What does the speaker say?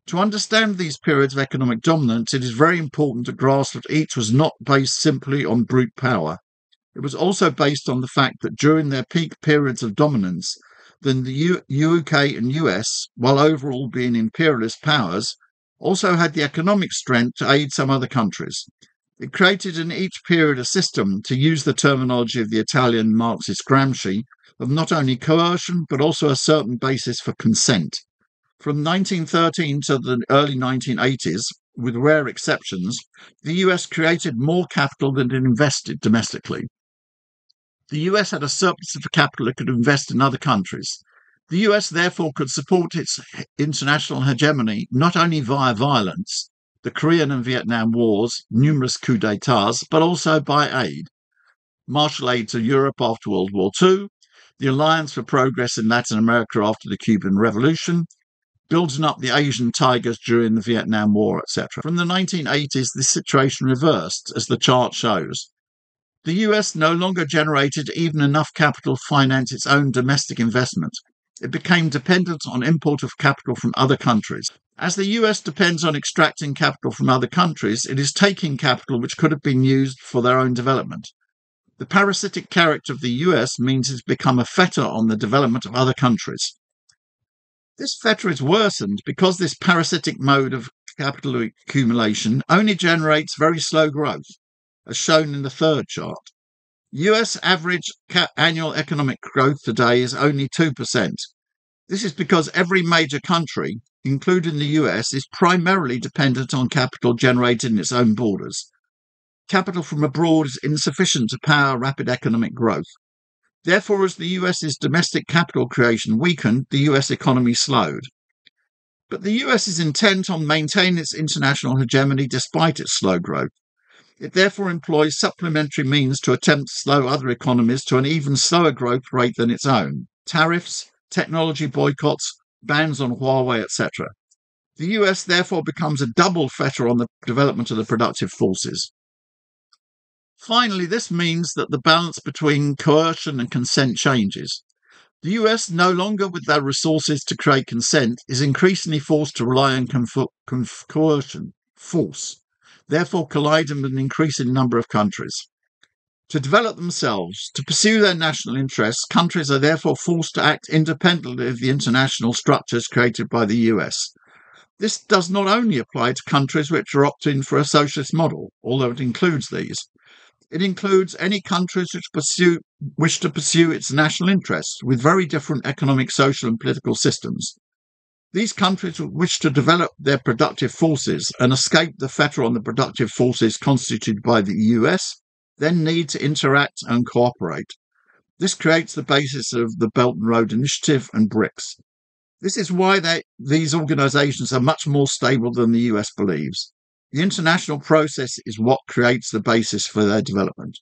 To understand these periods of economic dominance, it is very important to grasp that each was not based simply on brute power. It was also based on the fact that during their peak periods of dominance, then the UK and US, while overall being imperialist powers, also had the economic strength to aid some other countries. It created in each period a system, to use the terminology of the Italian Marxist Gramsci, of not only coercion but also a certain basis for consent. From 1913 to the early 1980s, with rare exceptions, the US created more capital than it invested domestically. The US had a surplus of capital it could invest in other countries. The US therefore could support its international hegemony not only via violence, the Korean and Vietnam Wars, numerous coups d'etats, but also by aid. Marshall aid to Europe after World War II, the Alliance for Progress in Latin America after the Cuban Revolution, building up the Asian tigers during the Vietnam War, etc. From the 1980s, this situation reversed, as the chart shows. The US no longer generated even enough capital to finance its own domestic investment. It became dependent on import of capital from other countries. As the US depends on extracting capital from other countries, it is taking capital which could have been used for their own development. The parasitic character of the US means it's become a fetter on the development of other countries. This fetter is worsened because this parasitic mode of capital accumulation only generates very slow growth, as shown in the third chart. US average annual economic growth today is only 2%. This is because every major country, including the US, is primarily dependent on capital generated in its own borders. Capital from abroad is insufficient to power rapid economic growth. Therefore, as the US's domestic capital creation weakened, the US economy slowed. But the US is intent on maintaining its international hegemony despite its slow growth. It therefore employs supplementary means to attempt to slow other economies to an even slower growth rate than its own. Tariffs, technology boycotts, bans on Huawei, etc. The US therefore becomes a double fetter on the development of the productive forces. Finally, this means that the balance between coercion and consent changes. The US, no longer with their resources to create consent, is increasingly forced to rely on coercion, force, therefore colliding with an increasing number of countries. To develop themselves, to pursue their national interests, countries are therefore forced to act independently of the international structures created by the US. This does not only apply to countries which are opting for a socialist model, although it includes these. It includes any countries which wish to pursue its national interests with very different economic, social and political systems. These countries wish to develop their productive forces and escape the fetter on the productive forces constituted by the US, then need to interact and cooperate. This creates the basis of the Belt and Road Initiative and BRICS. This is why these organisations are much more stable than the US believes. The international process is what creates the basis for their development.